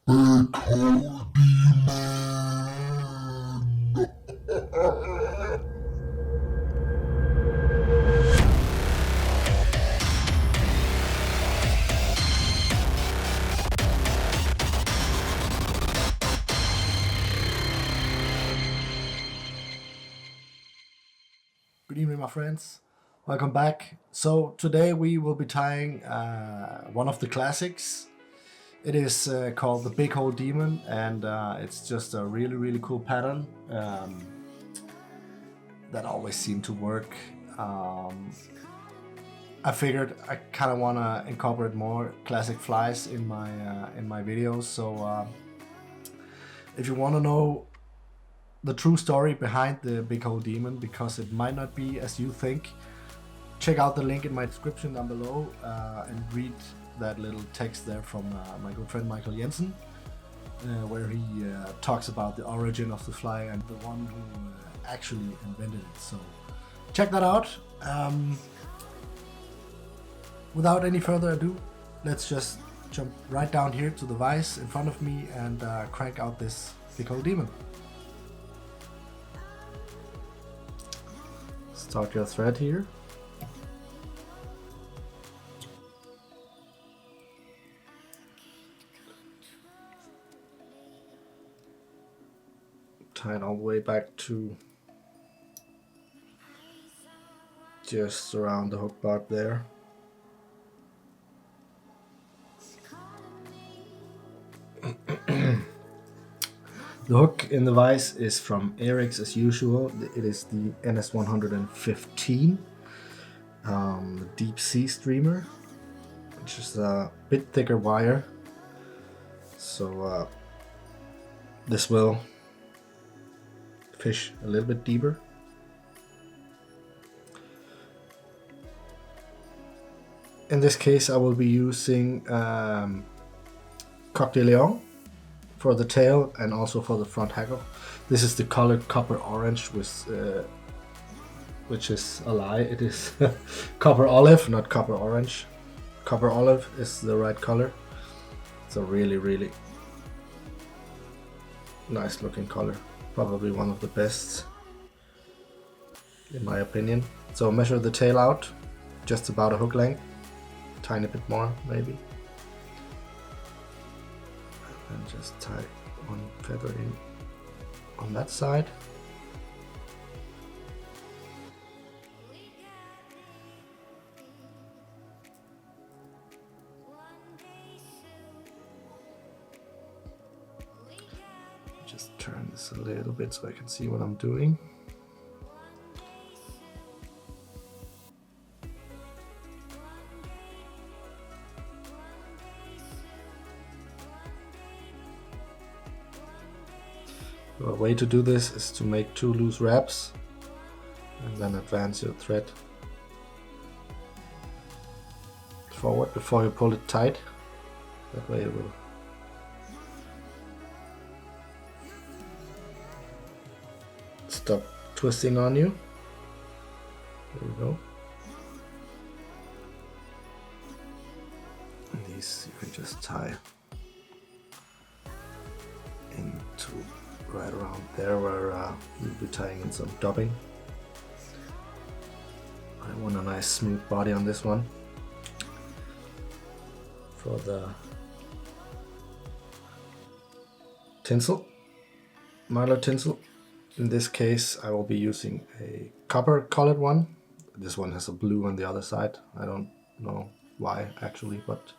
Big hole demon. Good evening, my friends. Welcome back. So today we will be tying one of the classics. It is called the Big Hole Demon, and it's just a really cool pattern that always seemed to work. I figured I kind of want to incorporate more classic flies in my videos. So if you want to know the true story behind the Big Hole Demon, because it might not be as you think, check out the link in my description down below and read that little text there from my good friend Michael Jensen, where he talks about the origin of the fly and the one who actually invented it. So check that out. Without any further ado, let's just jump right down here to the vise in front of me and crank out this Big Hole Demon. Start your thread here. Tie it all the way back to just around the hook barb there. The hook in the vise is from Eric's as usual. It is the NS115 deep sea streamer, which is a bit thicker wire. So this will fish a little bit deeper. In this case I will be using Coq de Leon for the tail and also for the front hackle. This is the colored copper orange, which is a lie. It is copper olive, not copper orange. Copper olive is the right color. It's a really nice looking color. Probably one of the best in my opinion. So measure the tail out, just about a hook length, tiny bit more maybe. And just tie one feather in on that side. Just turn this a little bit so I can see what I'm doing. A way to do this is to make 2 loose wraps and then advance your thread forward before you pull it tight. That way it will stop twisting on you. There we go. And these you can just tie into right around there where you'll be tying in some dubbing. I want a nice smooth body on this one. For the tinsel, Mylar tinsel, in this case I will be using a copper colored one. This one has a blue on the other side. I don't know why actually, but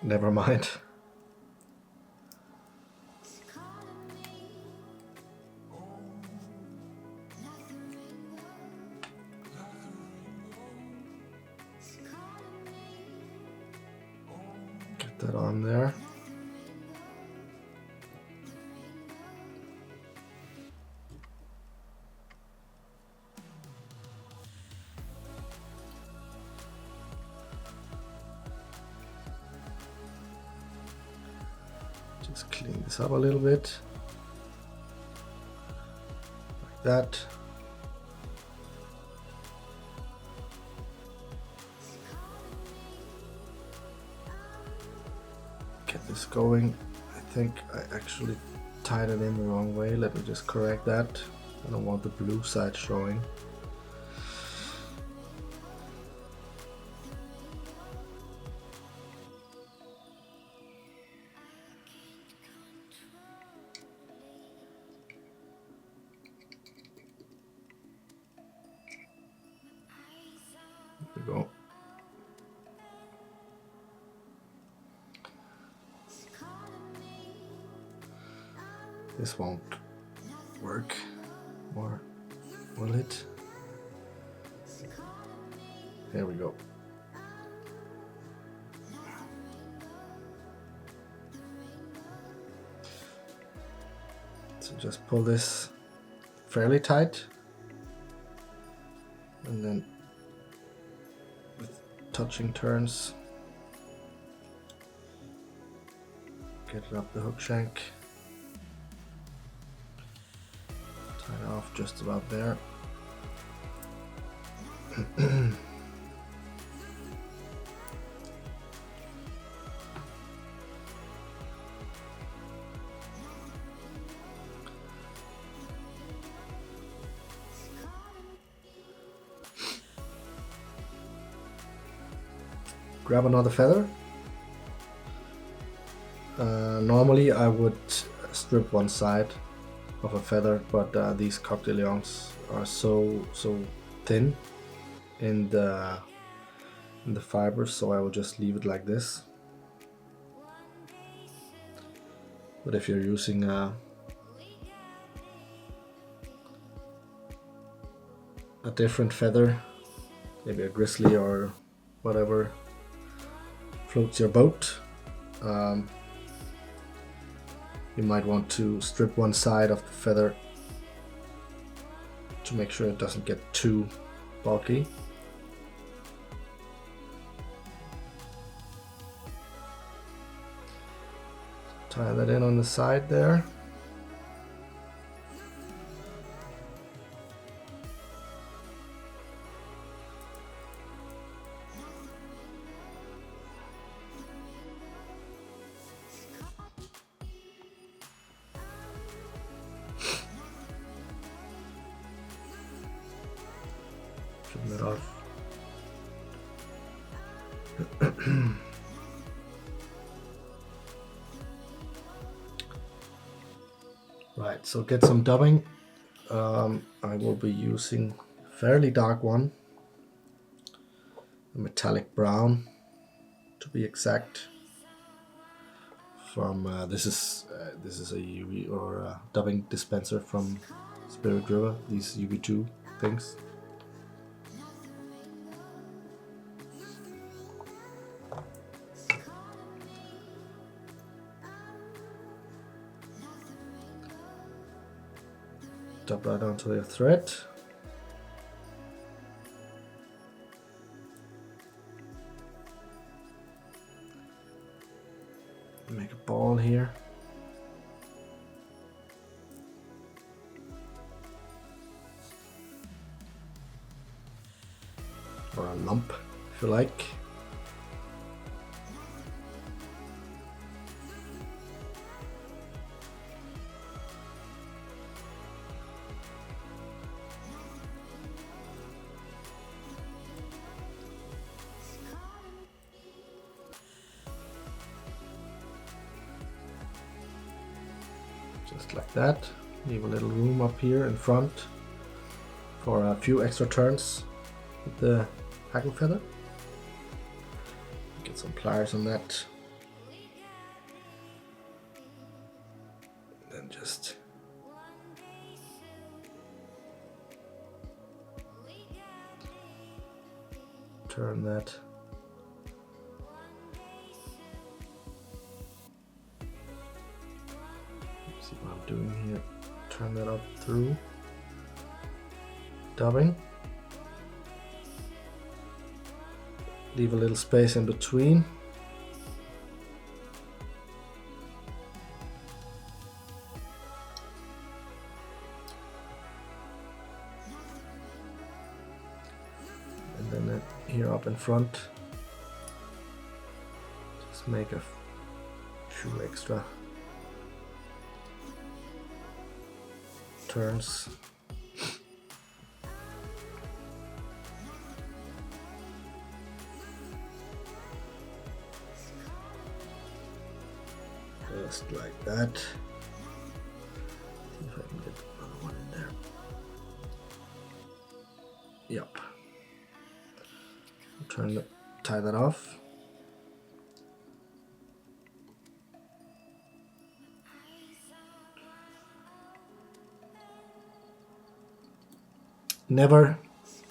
never mind. Get that on there. Just clean this up a little bit, like that. get this going. I think I actually tied it in the wrong way. Let me just correct that. I don't want the blue side showing. There we go. This won't work, or will it? There we go. So just pull this fairly tight, and then with touching turns, get it up the hook shank. Tie it off just about there. Grab another feather. Normally I would strip one side of a feather, but these coq de lions are so thin in the fibers, so I will just leave it like this. But if you're using a different feather, maybe a grizzly or whatever floats your boat, you might want to strip one side of the feather to make sure it doesn't get too bulky. Tie that in on the side there. Trim it off. Right, so get some dubbing. I will be using a fairly dark one, a metallic brown to be exact. From this is a UV or a dubbing dispenser from Spirit River. These UV2 things. Dub right onto the thread. Make a ball here. Or a lump, if you like. Just like that. Leave a little room up here in front for a few extra turns with the hackle feather. Get some pliers on that. Then just turn that. See what I'm doing here. Turn that up through. Dubbing. Leave a little space in between. And then here up in front, just make a few extra turns. Just like that. See if I can get another one in there. Yep. I'm trying to tie that off. Never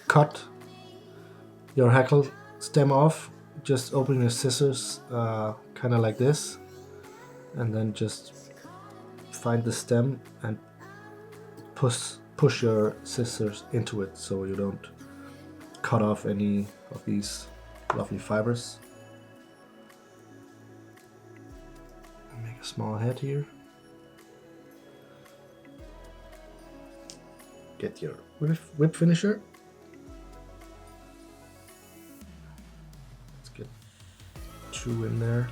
cut your hackle stem off. Just open your scissors kind of like this, and then just find the stem and push your scissors into it so you don't cut off any of these lovely fibers. Make a small head here. Get your whip finisher. Let's get 2 in there.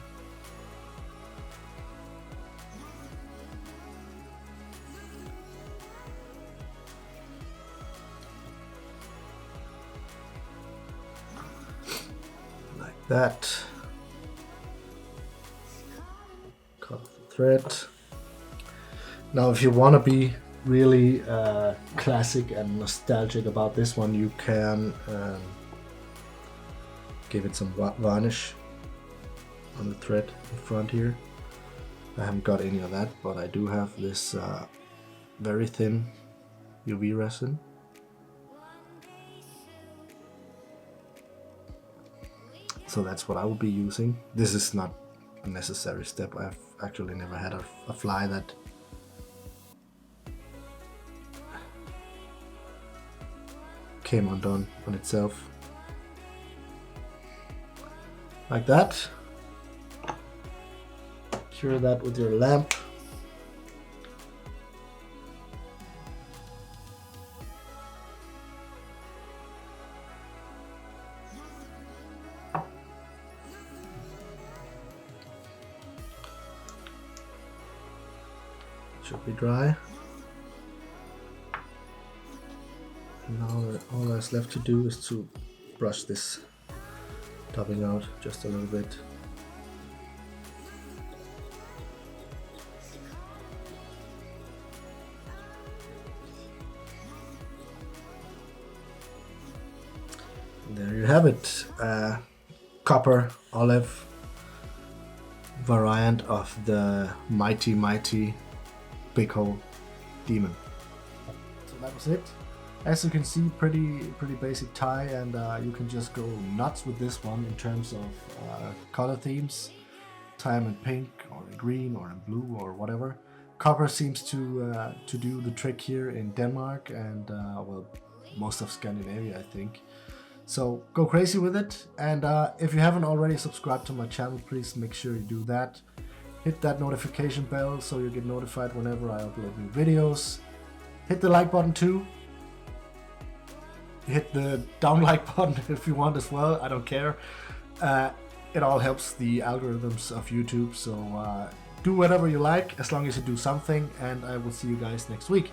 Like that. Cut off the thread. Now if you want to be really classic and nostalgic about this one, you can give it some varnish on the thread in front here. I haven't got any of that, but I do have this very thin UV resin. So that's what I will be using. This is not a necessary step. I've actually never had a fly that came undone on itself. Like that. Cure that with your lamp. Should be dry. Now all that's left to do is to brush this topping out just a little bit. And there you have it, copper olive variant of the mighty big hole demon. So that was it. As you can see, pretty basic tie, and you can just go nuts with this one in terms of color themes. Tie them in pink or in green or in blue or whatever. Copper seems to do the trick here in Denmark and well, most of Scandinavia, I think. So go crazy with it, and if you haven't already subscribed to my channel, please make sure you do that. Hit that notification bell so you get notified whenever I upload new videos. Hit the like button too. Hit the down like button if you want as well, I don't care. It all helps the algorithms of YouTube, so do whatever you like as long as you do something, and I will see you guys next week.